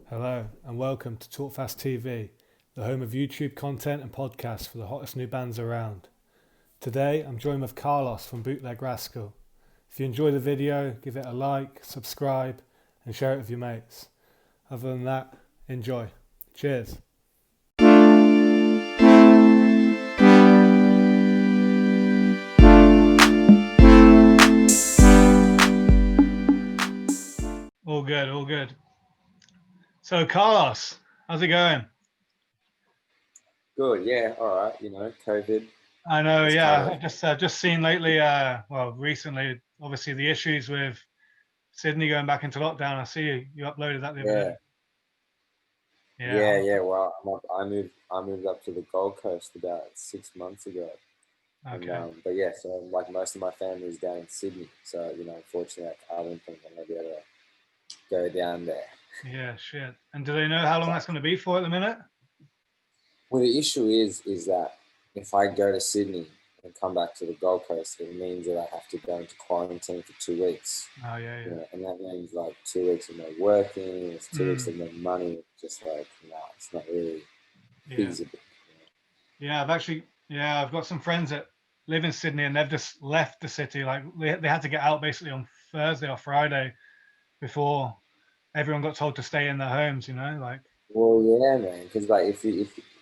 Hello and welcome to TalkFast TV, the home of YouTube content and podcasts for the hottest new bands around. Today I'm joined with Carlos from Bootleg Rascal. If you enjoy the video, give it a like, subscribe and share it with your mates. Other than that, enjoy. Cheers. All good, all good. So Carlos, how's it going? Good, yeah, all right. COVID. I know, It's yeah. kind of I've just seen lately, recently, obviously the issues with Sydney going back into lockdown. I see you uploaded that the other yeah, day. Yeah. yeah. Well, I moved up to the Gold Coast about 6 months ago, and Okay. but yeah, so like most of my family is down in Sydney, so unfortunately, I don't think I'm gonna be able to go down there. Yeah, shit. And do they know how long that's going to be for at the minute? Well, the issue is that if I go to Sydney and come back to the Gold Coast, it means that I have to go into quarantine for 2 weeks. Oh, yeah, yeah. And that means like 2 weeks of no working, it's 2 weeks Mm, of no money. Just like, no, it's not really yeah. feasible. Yeah, I've got some friends that live in Sydney and they've just left the city. Like they had to get out basically on Thursday or Friday before everyone got told to stay in their homes, like, Well, yeah, man, because like if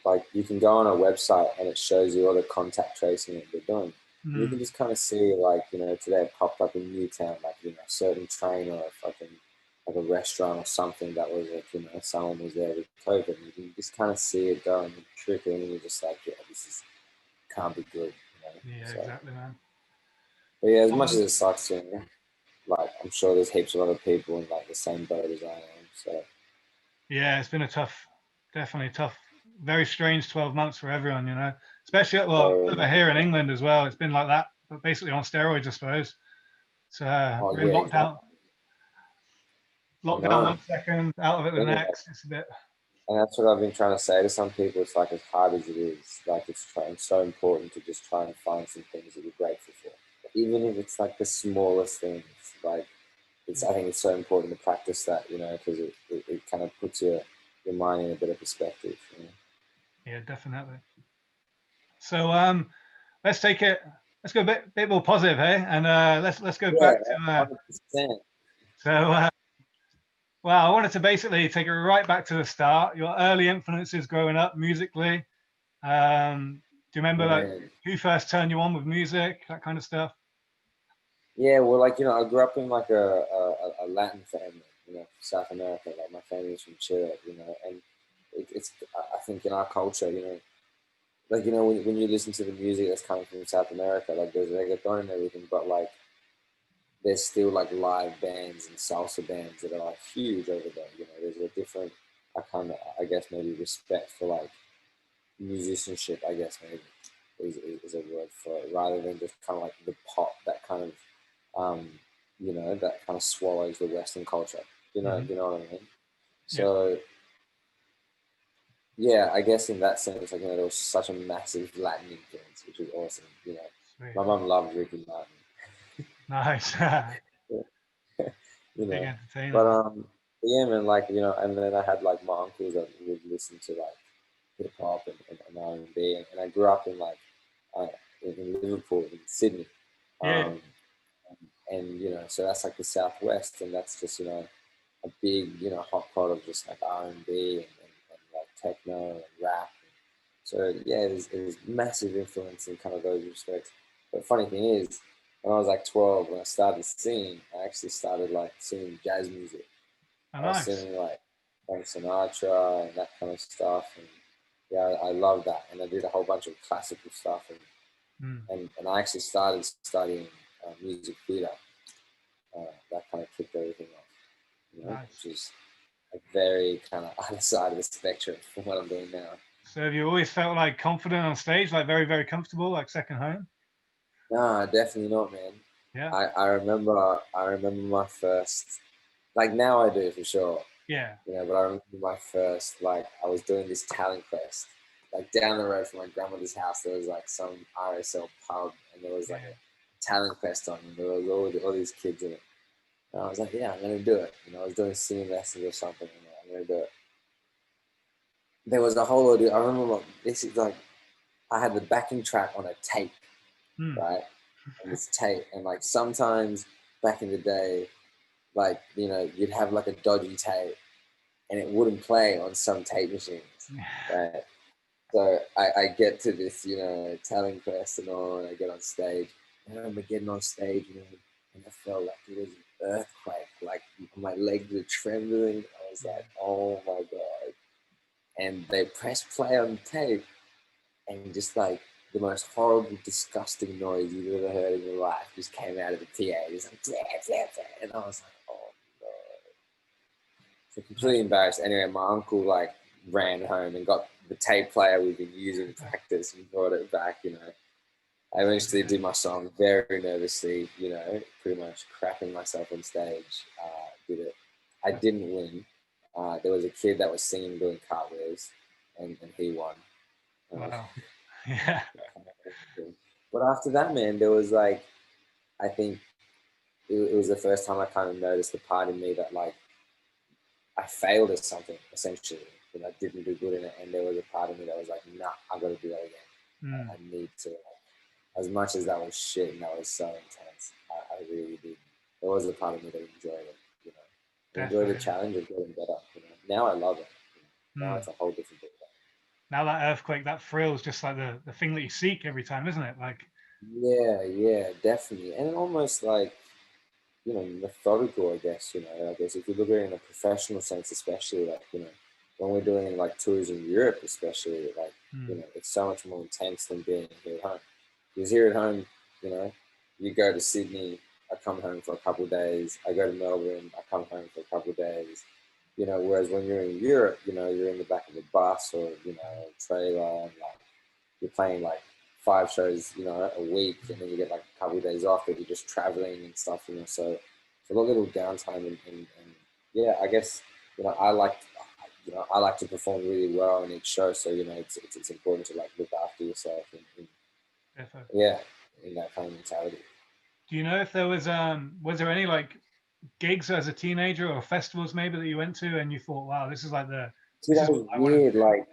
like you can go on a website and it shows you all the contact tracing that they're doing. You can mm, just kind of see like today it popped up in Newtown like a certain train or a fucking like a restaurant or something that was like someone was there with COVID. And you can just kind of see it going trickling, and you're just like, yeah, this is can't be good. yeah, So, exactly, man. but yeah, as much as Um, it sucks, like I'm sure there's heaps of other people in like the same boat as I am. So yeah, it's been a tough, definitely tough, very strange 12 months for everyone, especially, well, very over much. here in England as well. It's been like that, but basically on steroids, I suppose. So Oh we're in yeah, exactly. I lockdown know. 1 second, out of it the Thing is, next. It's a bit, and that's what I've been trying to say to some people. It's like as hard as it is, like it's so important to just try and find some things that you're grateful for, even if it's like the smallest things. Like I think it's so important to practice that, because it kind of puts your mind in a bit of perspective. yeah, definitely. So let's take it. Let's go a bit more positive, hey, and let's go Yeah, back to 100%. so. Well, I wanted to basically take it right back to the start. Your early influences growing up musically. Do you remember like Man. who first turned you on with music, that kind of stuff? Yeah, well, like I grew up in like a Latin family, South America. Like my family is from Chile, and it's I think in our culture, like when you listen to the music that's coming from South America, like there's reggaeton and everything, but like there's still like live bands and salsa bands that are like huge over there. There's a different, I guess maybe respect for like musicianship. I guess maybe is a word for it, rather than just kind of like the pop that kind of that kind of swallows the Western culture. Hmm. You know what I mean? Yeah, So yeah, I guess in that sense, like there was such a massive Latin influence, which was awesome. sweet, My mum loved Ricky Martin. nice, you big know, entertainer. but yeah, man, like and then I had like my uncles that would listen to like hip hop and R&B, and I grew up in like uh, in Liverpool, in Sydney, Yeah, um, and so that's like the southwest, and that's just a big hot pot of just like R&B and like techno and rap. So yeah, it was massive influence in kind of those respects. But funny thing is, when I was like 12, when I started singing, I actually started like singing jazz music. oh, I was nice. singing like Frank Sinatra and that kind of stuff, and yeah, I love that. And I did a whole bunch of classical stuff, Mm, and I actually started studying music theatre. That kind of kicked everything off, nice. which is a very kind of other side of the spectrum from what I'm doing now. So have you always felt like confident on stage, like very, very comfortable, like second home? No, definitely not, man. Yeah, I remember my first, like now I do for sure, yeah, but I remember my first, like I was doing this talent quest, like down the road from my grandmother's house. There was like some RSL pub, and there was like yeah, a talent quest on, and there was all these kids in it. And I was like, yeah, I'm gonna do it. I was doing singing lessons or something, and I'm gonna do it. there was a whole lot of, I remember this is like, I had the backing track on a tape, right? And this tape, and like sometimes back in the day, like, you know, you'd have like a dodgy tape and it wouldn't play on some tape machines, right? So I get to this, you know, telling person on, I get on stage, and I remember getting on stage, you know, and I felt like it was an earthquake, like my legs were trembling. I was like, oh my God. And they pressed play on the tape, and just like the most horrible, disgusting noise you've ever heard in your life just came out of the PA. It was like, blah, blah, blah. And I was like, oh no. So completely embarrassed. Anyway, my uncle like ran home and got the tape player we've been using in practice and brought it back, you know. I eventually did my song very nervously, you know, pretty much crapping myself on stage. Did it. I didn't win. There was a kid that was singing doing cartwheels, and he won. Wow. Yeah. But after that, man, there was like, I think it was the first time I kind of noticed the part in me that like I failed at something essentially, and I didn't do good in it, and there was a part of me that was like, nah, I got to do that again. I need to. As much as that was shit and that was so intense, I really did. There was a part of me that enjoyed it, you know. I enjoyed the challenge of getting better. You know? Now I love it. You know? Now it's a whole different thing. Now that earthquake, that thrill is just like the thing that you seek every time, isn't it? Like, Yeah, definitely, and almost like, you know, methodical, I guess, you know. I guess if you look at it in a professional sense, especially, like, you know, when we're doing like tours in Europe, especially, like, you know, it's so much more intense than being here at home. Because here at home, you know, you go to Sydney, I come home for a couple of days. I go to Melbourne, I come home for a couple of days. You know, whereas when you're in Europe, you know, you're in the back of a bus or, you know, a trailer, and like you're playing like 5 shows, you know, a week, and then you get like a couple of days off, but you're just traveling and stuff, you know. So it's a little downtime, and yeah, I guess, you know, I like to perform really well in each show. So, you know, it's important to like look after yourself, and yeah, in that kind of mentality. do you know if there was there any like gigs as a teenager or festivals maybe that you went to and you thought, wow, this is like See, this that is what was I want to weird. Like,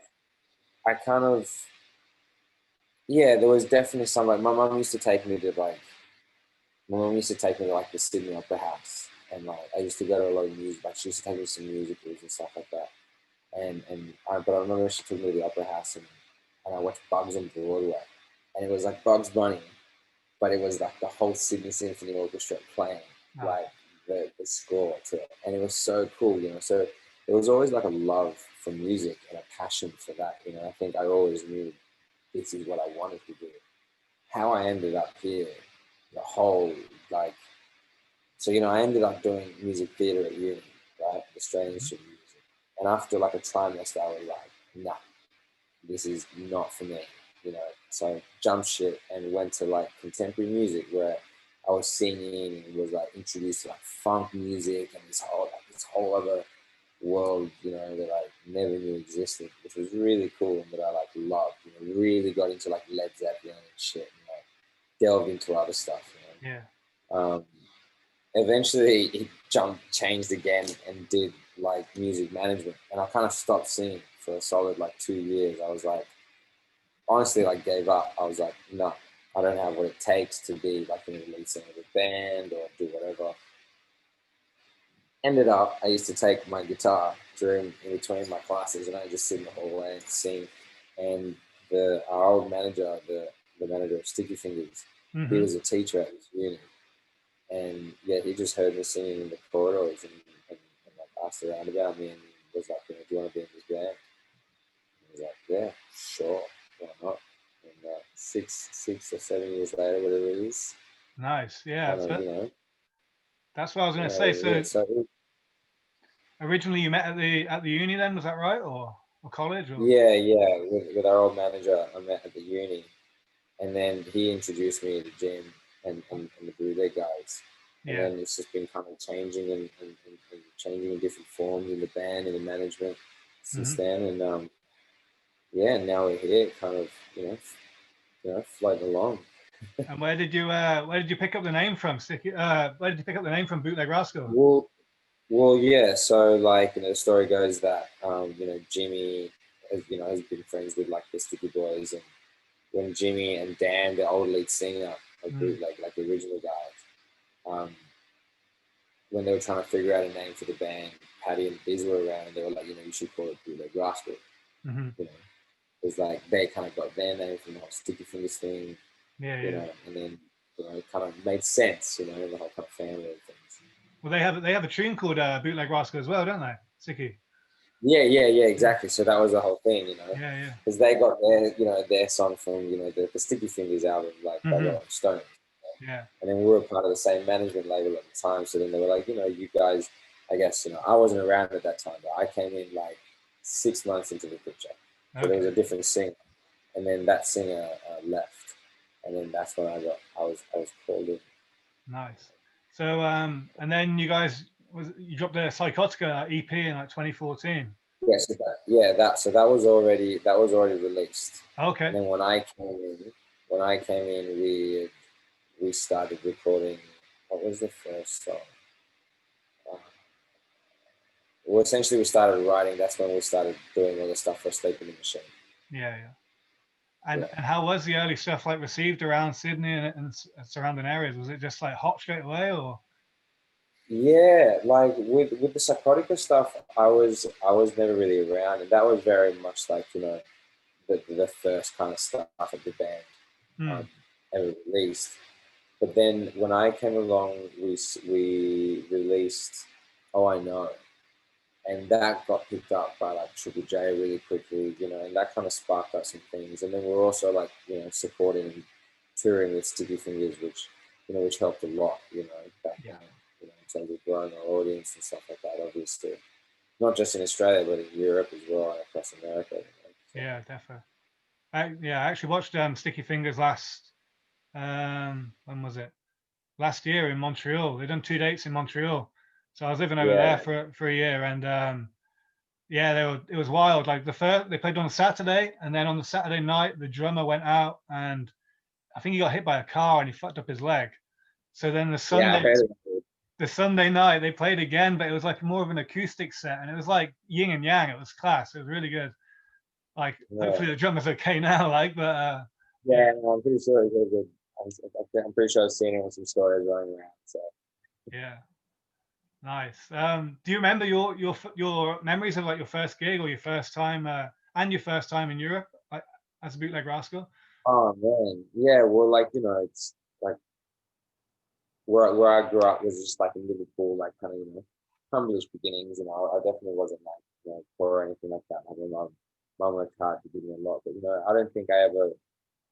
I kind of, yeah, there was definitely some, like, my mum used to take me to like the Sydney Opera House, and like I used to go to a lot of music. Like she used to take me to some musicals and stuff like that. But I remember she took me to the Opera House, and I watched Bugs on Broadway, and it was like Bugs Bunny, but it was like the whole Sydney Symphony Orchestra playing do. like the score to it, and it was so cool, you know. So there was always like a love for music and a passion for that, you know. I think I always knew this is what I wanted to do. How I ended up here, the whole like, so, you know, I ended up doing music theatre at uni, right, Australian Institute of Music, and after like a trimester, I was like, nah, this is not for me, you know. So I jumped shit and went to like contemporary music, where I was singing and was like introduced to like funk music and this whole other world, you know, that I never knew existed, which was really cool and that I like loved. You know, really got into like Led Zeppelin and shit, and like delved into other stuff. You Yeah. know, eventually it changed again and did like music management, and I kind of stopped singing for a solid like 2 years. I was like, honestly, like gave up. I was like, no, I don't have what it takes to be like an lead singer of a band or do whatever. Ended up, I used to take my guitar during in between my classes, and I just sit in the hallway and sing. And our old manager, the manager of Sticky Fingers, he was a teacher at this uni, and yeah, he just heard me singing in the corridors, and like asked around about me, and was like, you know, do you want to be in this band? And I was like, yeah, sure, why not? And 6 or 7 years later, whatever it is, Nice. Yeah. kind of, So you know, that's what I was going to yeah, say. yeah. So So originally you met at the uni then, was that right? Or college or? yeah, with our old manager, I met at the uni, and then he introduced me to Jim and the Bootleg guys. And Yeah. then it's just been kind of changing and changing in different forms in the band and the management since then. And yeah, now we're here, kind of, floating along. And where did you pick up the name from? Sticky, where did you pick up the name from, Bootleg Rascal? Well, well, yeah. So like, you know, the story goes that Jimmy has been friends with like the Sticky Boys, and when Jimmy and Dan, the old lead singer of Bootleg, like the original guys, when they were trying to figure out a name for the band, Paddy and Biz were around, and they were like, you should call it Bootleg Rascal. Mm-hmm. It's like they kind of got their name from the whole Sticky Fingers thing, Yeah, and then it kind of made sense, the whole kind of family of things. Well, they have a tune called Bootleg Rascal as well, don't they? Sticky. Yeah, exactly. So that was the whole thing, Yeah. because they got their song from the Sticky Fingers album, like they got on Stone. Yeah. And then we were part of the same management label at the time. So then they were like, you guys, I guess, I wasn't around at that time, but I came in like 6 months into the picture. So there was a different singer, and then that singer left, and then that's when I was called in. Nice. So and then you guys you dropped a Psychotica EP in like 2014. Yes, so that was already released. Okay. And then when I came in, we started recording. What was the first song? Well, essentially, we started writing. That's when we started doing all the stuff for Sleep in the Machine. Yeah. And how was the early stuff like received around Sydney and surrounding areas? Was it just like hot straight away, or? Yeah, like with the Psychotica stuff, I was never really around, and that was very much like the first kind of stuff of the band ever released. But then when I came along, we released "Oh I Know," and that got picked up by like Triple J really quickly, and that kind of sparked up some things. And then we're also like supporting and touring with Sticky Fingers, which helped a lot, back then, in terms of growing our audience and stuff like that. Obviously, not just in Australia but in Europe as well, and across America. So. Yeah, definitely. I actually watched Sticky Fingers last when was it? Last year in Montreal. They done 2 dates in Montreal, so I was living over there for a year, and it was wild. Like they played on a Saturday, and then on the Saturday night the drummer went out, and I think he got hit by a car and he fucked up his leg. So then the Sunday night they played again, but it was like more of an acoustic set, and it was like yin and yang. It was class. It was really good. Like hopefully the drummer's okay now. Like, but I'm pretty sure it was good. I'm pretty sure I've seen it with some stories running around. So yeah, nice. Do you remember your memories of like your first gig or your first time and your first time in Europe, like, as a Bootleg Rascal? Oh man, yeah. Well, like it's like where I grew up was just like in Liverpool, like kind of humblest beginnings. I definitely wasn't like poor or anything like that. I mean, my mum worked hard to give me a lot, but I don't think I ever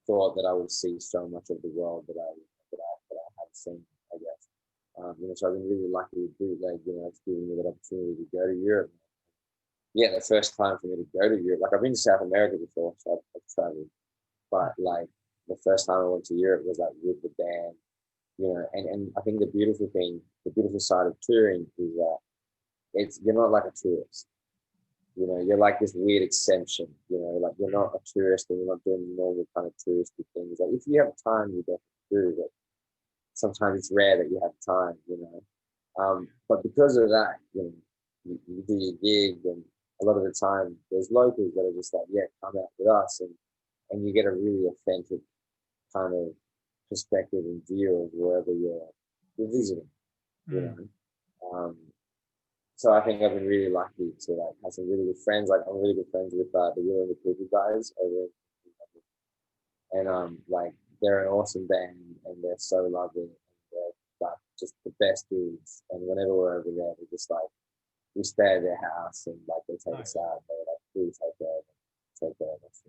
thought that I would see so much of the world that I have seen, I guess. So I've been really lucky with Bootleg. It's giving me that opportunity to go to Europe. Yeah, the first time for me to go to Europe. Like I've been to South America before, so I've traveled, but like the first time I went to Europe was like with the band. And I think the beautiful side of touring is that you're not like a tourist. You're like this weird exception. Like you're not a tourist and you're not doing normal kind of touristy things. Like if you have time, you definitely do, but sometimes it's rare that you have time. But because of that, you do your gig, and a lot of the time there's locals that are just like, yeah, come out with us, and you get a really authentic kind of perspective and view of wherever you're visiting. So I think I've been really lucky to like have some really good friends. Like I'm really good friends with the Will and the Cooper guys over and like they're an awesome band and they're so lovely and they're like just the best dudes. And whenever we're over there, we're just like we stay at their house and like they take us out. They're like, please take care of us.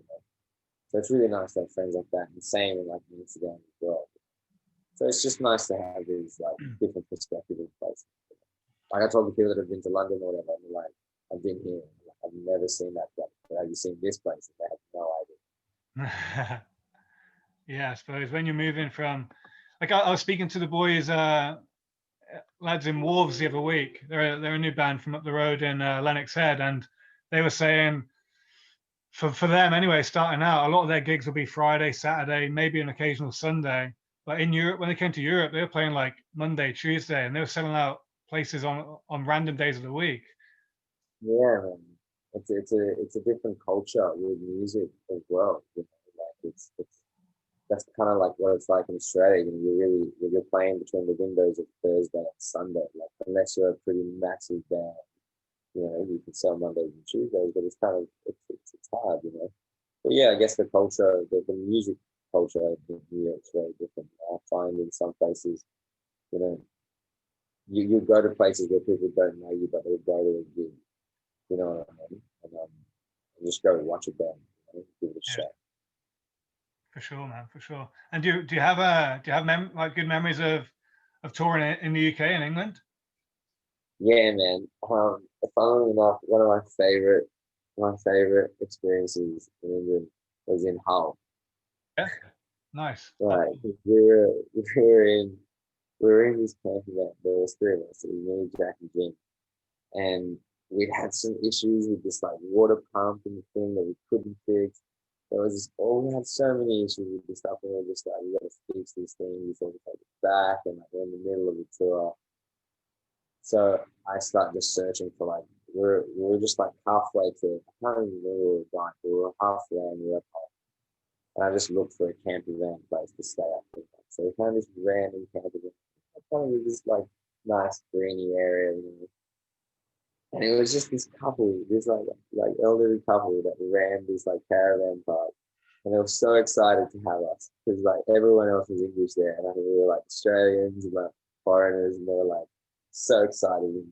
So it's really nice to have friends like that, and same in like Instagram as well. So it's just nice to have these like different perspectives in places. Like I told the people that have been to London or whatever, I'm like, I've been here, like, I've never seen that place, but have you seen this place? And they have no idea. Yeah, I suppose when you're moving from, like I was speaking to the boys, lads in Wolves the other week. They're a new band from up the road in Lennox Head, and they were saying, for them anyway, starting out, a lot of their gigs will be Friday, Saturday, maybe an occasional Sunday. But in Europe, when they came to Europe, they were playing like Monday, Tuesday, and they were selling out places on random days of the week. Yeah, man. it's a different culture with music as well. You know, like it's that's kind of like what it's like in Australia. You know, you're playing between the windows of Thursday and Sunday. Like unless you're a pretty massive band, you know, you can sell Mondays and Tuesdays, but it's kind of it's hard, you know. But yeah, I guess the culture, the music culture in New York's very different. I find in some places, you know, you go to places where people don't know you, but they'll go to a gig, you know what I mean? And just go watch a band, you know, give it a Yeah, shot. for sure, man, for sure. And do you have like good memories of touring in the UK and England? Yeah, man. Funnily enough, one of my favorite experiences in England was in Hull. Yeah, nice. Right, we were in this camping van. There was three of us. It was me, Jack, and Jim, and we'd had some issues with this like water pump and the thing that we couldn't fix. There was this, oh, we had so many issues with this stuff, and we were just like, we got to fix this thing before we take it back. And like, we're in the middle of the tour, so I started just searching for like we were just like halfway to, I can't even remember where we were going. We were halfway and we were home. And I just looked for a camping van place to stay up with. So we found this random camping van. Kind of this like nice greeny area, you know. And it was just this couple, this like elderly couple that ran this like caravan park. And they were so excited to have us because like everyone else was English there. And I think we were like Australians and like foreigners, and they were like so excited. And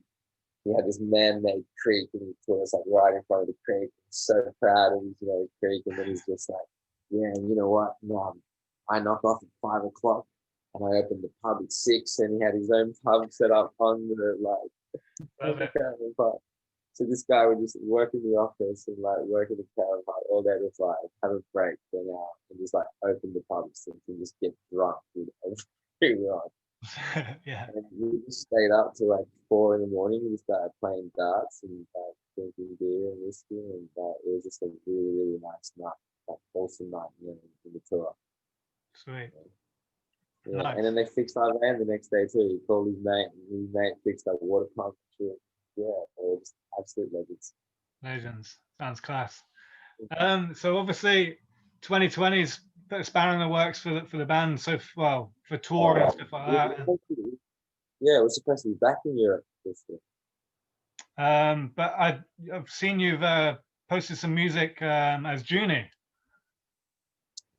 we had this man-made creek, and he put us like right in front of the creek. So proud of his, you know, creek. And then he's just like, yeah, and you know what? No, I knock off at 5 o'clock, and I opened the pub at 6, and he had his own pub set up on the like Love it. caravan park. So this guy would just work in the office and like work in the caravan park all day to like have a break, then out, and just like open the pub so and just get drunk with everyone. Yeah, And we just stayed up till like 4 in the morning. We started playing darts and drinking beer and whiskey, and it was just a really, really nice night, like wholesome night, you know, in the tour. sweet, Yeah, and then nice, they fixed our van the next day too. He called his mate, and his mate fixed our water pump and shit. Yeah, it was absolute legends. legends. Sounds class. So obviously, 2020's put a spanner in the works for the band. So well, for touring and Oh, stuff like we that. yeah, we're supposed to be back in Europe this year. But I've seen you've posted some music as Junie.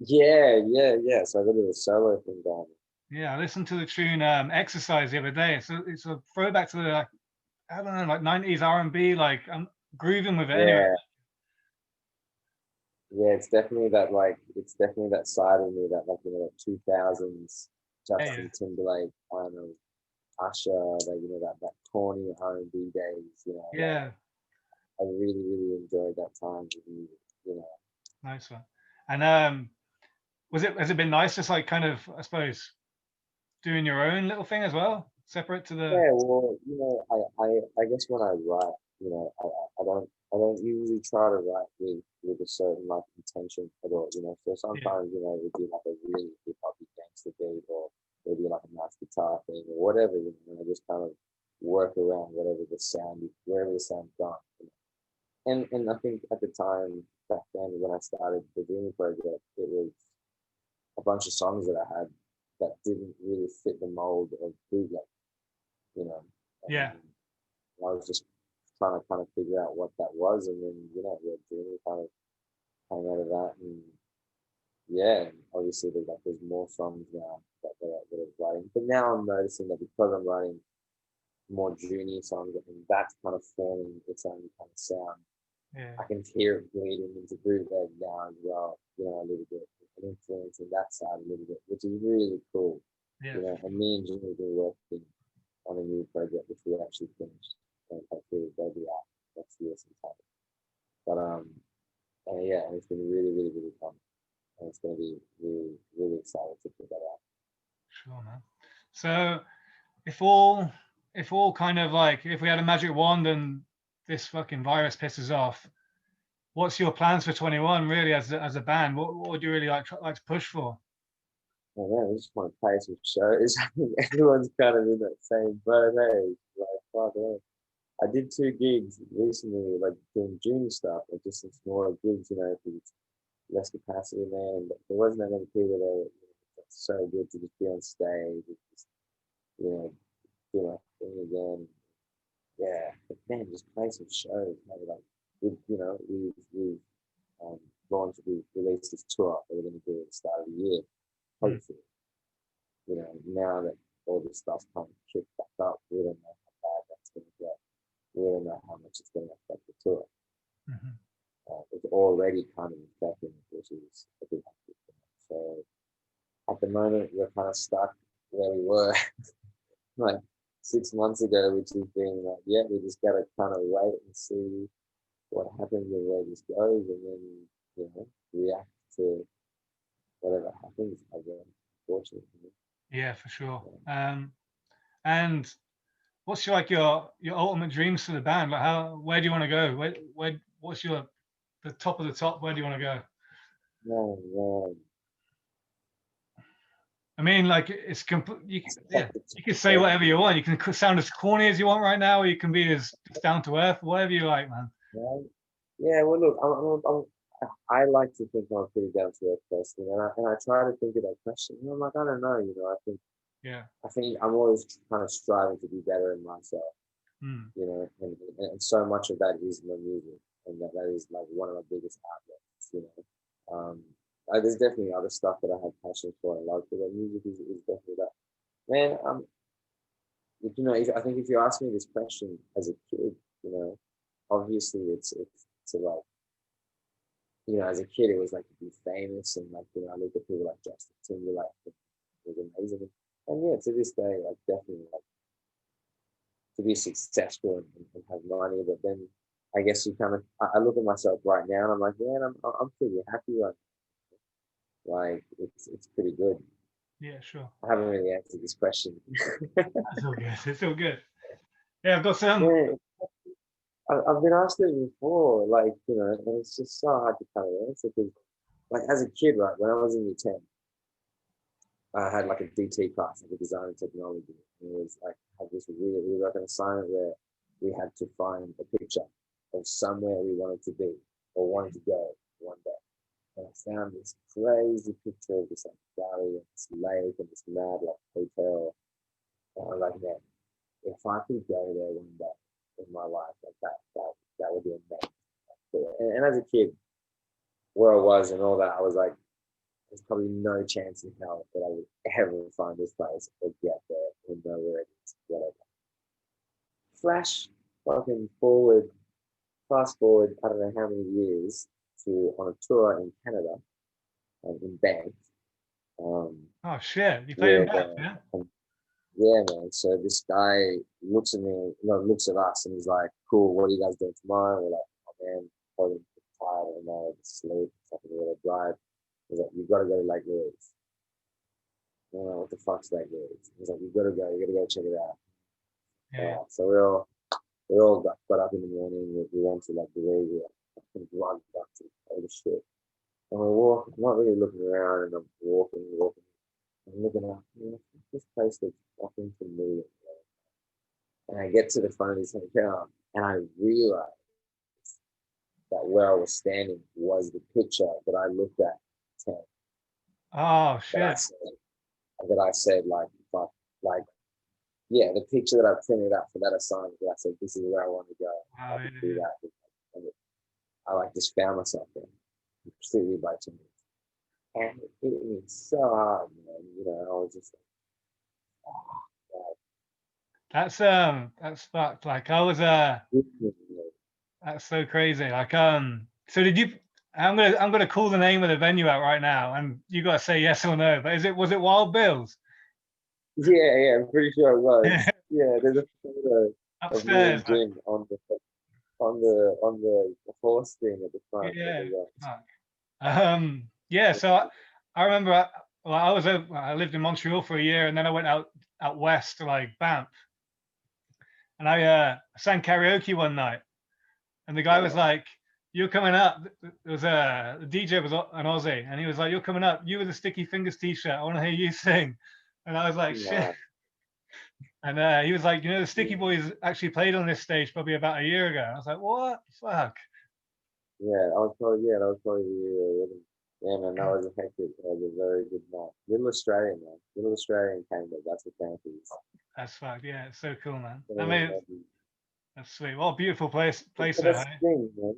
Yeah, yeah, yeah. So I got a little solo thing going. Yeah, I listened to the tune "Exercise" the other day. So it's a throwback to the like, I don't know, like 90s R&B. Like I'm grooving with it anyway. Yeah, yeah. It's definitely that side of me that like you know that 2000s Yeah, yeah, Justin Timberlake kind of Usher, like you know that corny R&B days. You know, like yeah. I really really enjoyed that time with music. You know. Nice one. And has it been nice just like kind of, I suppose, doing your own little thing as well, separate to the Yeah, well, you know, I guess when I write, you know, I don't usually try to write with a certain like intention at all, you know. So yeah, sometimes, you know, it would be like a really hip hop gangster beat, or maybe like a nice guitar thing or whatever, you know, and I just kind of work around whatever the sound is, wherever the sound's gone. You know? And I think at the time back then when I started the Dreamy project, it was a bunch of songs that I had that didn't really fit the mold of bootleg, you know. yeah, And I was just trying to kind of figure out what that was, and then you know, Red Dreamy kind of came out of that, and yeah, and obviously there's more songs now that are writing, but now I'm noticing that because I'm writing more junior songs, and that's kind of forming its own kind of sound. yeah, I can hear it bleeding into bootleg now as well, you know, a little bit, and influencing that side a little bit, which is really cool, yeah, you know. for And sure. me and Jimmy have been working on a new project which we actually finished, and hopefully they'll be out next year sometime. But and yeah, and it's been really, really, really fun, and it's going to be really, really excited to put that out. Sure, man. So if all kind of like if we had a magic wand and this fucking virus pisses off, what's your plans for 21 really as a band? What would you really like to push for? Oh man, I just want to play some shows. I think everyone's kind of in that same boat, hey? Like, fuck, yeah. I did 2 gigs recently, like doing junior stuff, like just some smaller gigs, because it's less capacity there, and there wasn't that many people there. It's so good to just be on stage, and just, do my thing again. Yeah, but man, just play some shows. Maybe like we've gone to be released this tour that we're going to do at the start of the year. Hopefully, now that all this stuff's kind of kicked back up, we don't know how bad that's going to get. We don't know how much it's going to affect the tour. Mm-hmm. It's already kind of affecting, which is a bit happy. So at the moment, we're kind of stuck where we were like 6 months ago, which is being like, yeah, we just got to kind of wait and see what happens and where this goes, and then react to whatever happens. Again, fortunately. Yeah, for sure. And what's your ultimate dreams for the band? Like, where do you want to go? What's the top of the top? Where do you want to go? No, no. I mean, like it's complete. You can say whatever you want. You can sound as corny as you want right now, or you can be as down to earth, whatever you like, man. Right? Yeah. Well, look, I like to think I'm a pretty down to earth person, and I try to think of that question. I'm like, I don't know. Yeah. I think I'm always kind of striving to be better in myself. Mm. And so much of that is my music, and that is like one of my biggest outlets. There's definitely other stuff that I have passion for and love for, but music is definitely that. Man, I think if you ask me this question as a kid, obviously it's like, as a kid it was like to be famous, and like, I look at people like Justin Timberlake, it was amazing, and yeah, to this day, like definitely like to be successful and have money, but then I guess I look at myself right now and I'm like, man, I'm pretty happy right now. Like it's pretty good. Yeah, sure. I haven't really answered this question. That's all good. It's all good. Yeah, I've got some. Yeah, I've been asked it before, like, and it's just so hard to kind of answer because, like, as a kid, right, when I was in year 10, I had like a DT class, like a design and technology. And it was like, had this weird, we were like an assignment where we had to find a picture of somewhere we wanted to be or wanted to go one day. And I found this crazy picture of this like valley and this lake and this mad like hotel. And I was like, man, if I could go there one day in my life, like that would be amazing. And as a kid, where I was and all that, I was like, there's probably no chance in hell that I would ever find this place or get there or know where it is, whatever. Flash fucking forward, fast forward, I don't know how many years to on a tour in Canada, in Banff. Oh shit, you played in Where, Bath, yeah? yeah, man. So this guy looks at me, looks at us, and he's like, "Cool, what are you guys doing tomorrow?" We're like, "Oh man, probably tired and I to sleep, something to drive." He's like, "You've got to go to Lake Louise." I don't know what the fuck's Lake Louise. He's like, "You got to go. You got to go check it out." Yeah. So we all got up in the morning. We went to like the radio, drugged up to all the shit, and we're walking. I'm not really looking around, and I'm walking. I'm looking up. This place looks fucking familiar. And I get to the front of this hotel, and I realize that where I was standing was the picture that I looked at 10, Oh that I shit. said, like, fuck, like, yeah, the picture that I printed out for that assignment, that I said, this is where I want to go. Wow, I could yeah, do yeah. that. And I like just found myself there completely by chance. And it hit me so hard, man. I was just like, oh, That's fucked. Like I was God. that's so crazy. Like so did you I'm gonna call the name of the venue out right now and you gotta say yes or no. But was it Wild Bill's? Yeah, I'm pretty sure it was. Yeah, there's a photo of me Upstairs, and like Jim on the horse thing at the front of yeah. the yacht. Fuck. Yeah, so I remember I lived in Montreal for a year and then I went out west to like Banff and I sang karaoke one night and the guy was Wow. like, "You're coming up." There was the DJ was an Aussie and he was like, "You're coming up. You with the Sticky Fingers t-shirt. I want to hear you sing." And I was like, "Shit." Wow. And he was like, the Sticky Boys actually played on this stage probably about a year ago. I was like, what? Fuck. Yeah, that was probably the year 11. Yeah, man, that was a hectic. That was a very good night. Little Australian, man. Little Australian came up. That's the Panthers. That's fucked. Yeah, it's so cool, man. I mean, Yeah, that's sweet. What a beautiful place but there, that's hey? the thing, man.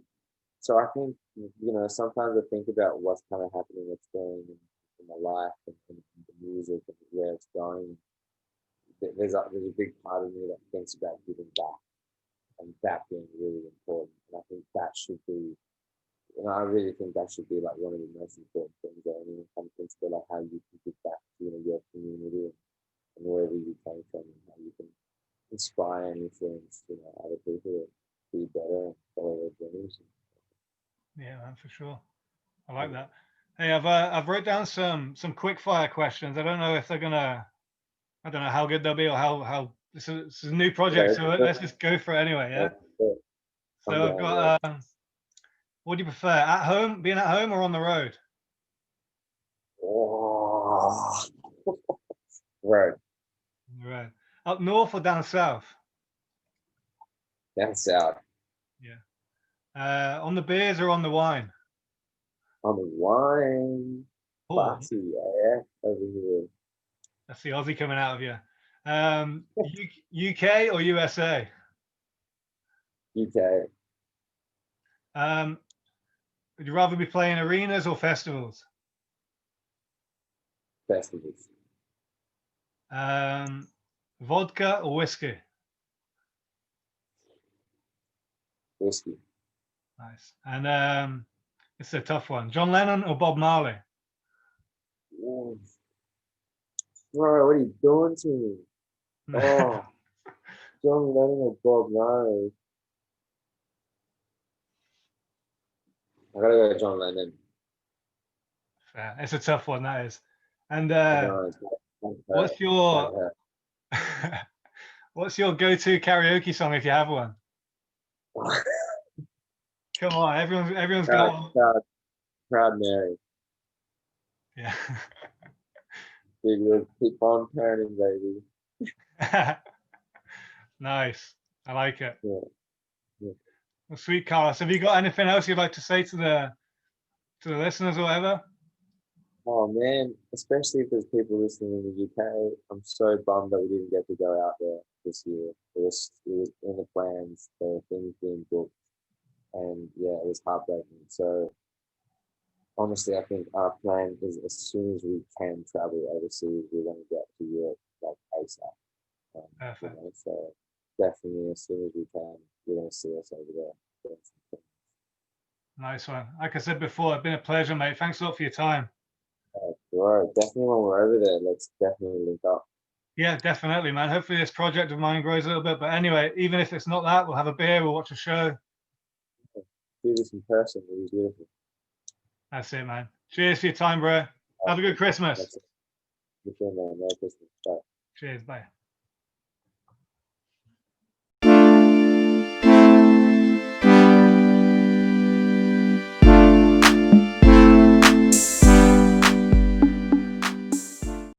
So I think, sometimes I think about what's kind of happening, what's going in my life and the music and where it's going. There's a big part of me that thinks about giving back and that being really important. And I think that should be, I really think that should be like one of the most important things that anyone kind of thinks about, like how you can give back to your community and wherever you came from, and how you can inspire and influence other people to be better and follow their dreams. Yeah, man, for sure. I like that. Hey, I've wrote down some quick fire questions. I don't know if they're gonna. I don't know how good they'll be or how. This is a new project, so let's just go for it anyway. Yeah. I'm So I've down, yeah. got. What do you prefer? At home, being at home, or on the road? Oh, right. Right. Up north or down south? Down south. Yeah. On the beers or on the wine? On the wine. Oh, Classy, yeah. Over here. that's the Aussie coming out of you. UK or USA? UK. Would you rather be playing arenas or festivals? Festivals. Vodka or whiskey? Whiskey. Nice. And it's a tough one. John Lennon or Bob Marley? Ooh. Bro, what are you doing to me? Oh, John Lennon or Bob Marley? I gotta go John Lennon. Fair. It's a tough one, that is. And I know, what's your that hurt. what's your go-to karaoke song if you have one? Come on, everyone's got one. Proud Mary. Yeah. Big keep on turning, baby. Nice. I like it. Yeah, yeah. Well, sweet, Carlos. Have you got anything else you'd like to say to the listeners or whatever? Oh man, especially if there's people listening in the UK, I'm so bummed that we didn't get to go out there this year. It was in the plans. There were things being booked, and yeah, it was heartbreaking. So honestly, I think our plan is as soon as we can travel overseas, we're going to get to Europe like ASAP. Perfect. So definitely as soon as we can, you're going to see us over there. Nice one. Like I said before, it's been a pleasure, mate. Thanks a lot for your time. Right, definitely when we're over there, let's definitely link up. Yeah, definitely, man. Hopefully this project of mine grows a little bit. But anyway, even if it's not that, we'll have a beer, we'll watch a show. Do this in person, it was beautiful. That's it, man. Cheers for your time, bro. Have a good Christmas. That's it. You too, man. Merry Christmas. Bye. Cheers. Bye.